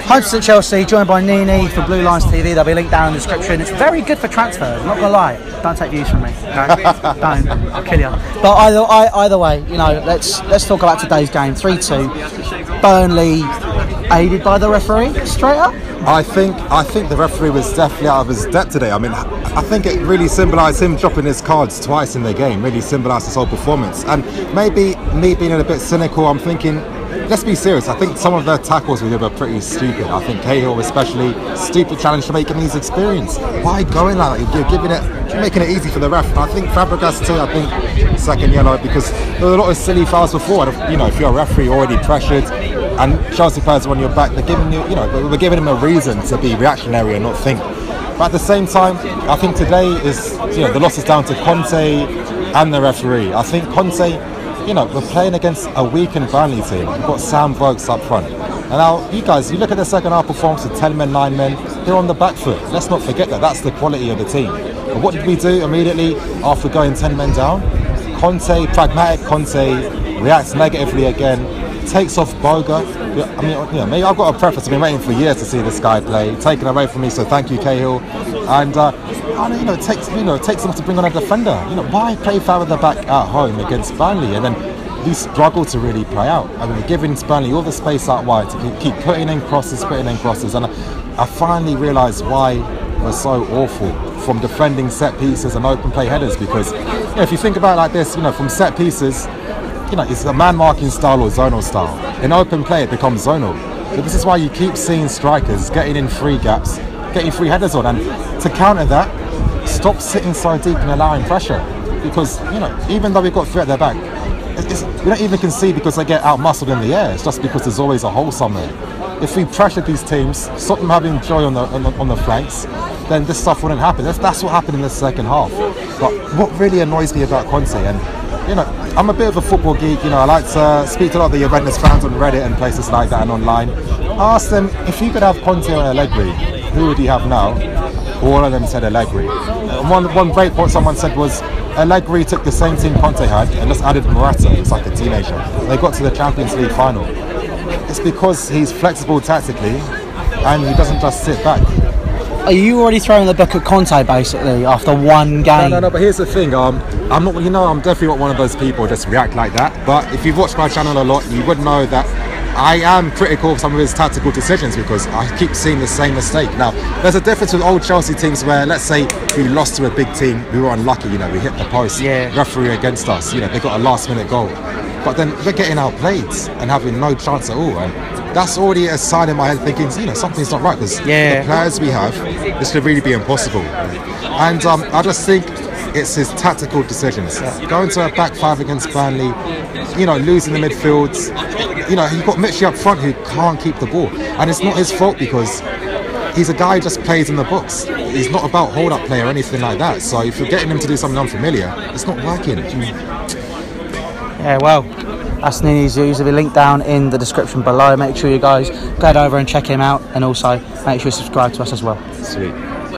100% Chelsea, joined by Nini for Blue Lines TV. They'll be linked down in the description. It's very good for transfers, I'm not going to lie. Don't take views from me. No, don't. I'll kill you. But either way, you know, let's talk about today's game. 3-2. Burnley aided by the referee straight up. I think the referee was definitely out of his depth today. I mean, I think it really symbolised him dropping his cards twice in the game. Really symbolised his whole performance. And maybe me being a bit cynical, I'm thinking, let's be serious. I think some of the tackles we did were pretty stupid. I think Cahill especially, stupid challenge to make him his experience. Why going like that? You're making it easy for the ref. And I think Fabregas too, I think second yellow, because there were a lot of silly fouls before. You know, if you're a referee already pressured and Chelsea players are on your back, they're giving you, we're giving him a reason to be reactionary and not think. But at the same time, I think today is, the loss is down to Conte and the referee. I think Conte, we're playing against a weakened Burnley team. We've got Sam Vokes up front. And now, you look at the second half performance with 10 men, 9 men, they're on the back foot. Let's not forget that. That's the quality of the team. But what did we do immediately after going 10 men down? Pragmatic Conte reacts negatively again, takes off Boga. I mean, maybe I've got a preference. I've been waiting for years to see this guy play. Taken away from me, so thank you, Cahill. And it takes them to bring on a defender. Why play foul at the back at home against Burnley and then we struggle to really play out? I mean, we're giving Burnley all the space out wide to keep putting in crosses, and I finally realised why we're so awful from defending set pieces and open play headers. Because if you think about it like this, from set pieces, it's a man marking style or zonal style. In open play, it becomes zonal. So this is why you keep seeing strikers getting in free gaps, getting free headers on. And to counter that, stop sitting so deep and allowing pressure. Because, even though we've got three at their back, we don't even concede because they get out-muscled in the air. It's just because there's always a hole somewhere. If we pressure these teams, stop them having joy on the flanks, then this stuff wouldn't happen. That's what happened in the second half. But what really annoys me about Conte, and I'm a bit of a football geek, I like to speak to a lot of the Juventus fans on Reddit and places like that and online. I asked them, if you could have Conte or Allegri, who would you have now? All of them said Allegri. One great point someone said was, Allegri took the same team Conte had and just added Morata. It's like a teenager. They got to the Champions League final. It's because he's flexible tactically and he doesn't just sit back. Are you already throwing the book at Conte basically after one game? No, but here's the thing. I'm not. I'm definitely not one of those people who just react like that. But if you've watched my channel a lot, you would know that I am critical of some of his tactical decisions because I keep seeing the same mistake. Now, there's a difference with old Chelsea teams where, let's say, we lost to a big team, we were unlucky. We hit the post, referee against us. They got a last-minute goal. But then we're getting outplayed and having no chance at all. And that's already a sign in my head thinking, something's not right because the players we have, this could really be impossible. And I just think it's his tactical decisions. Going to a back five against Burnley, losing the midfields. You've got Mitchie up front who can't keep the ball. And it's not his fault because he's a guy who just plays in the box. He's not about hold-up play or anything like that. So if you're getting him to do something unfamiliar, it's not working. Yeah, well, that's Nini's views. It'll be linked down in the description below. Make sure you guys go over and check him out, and also make sure you subscribe to us as well. Sweet.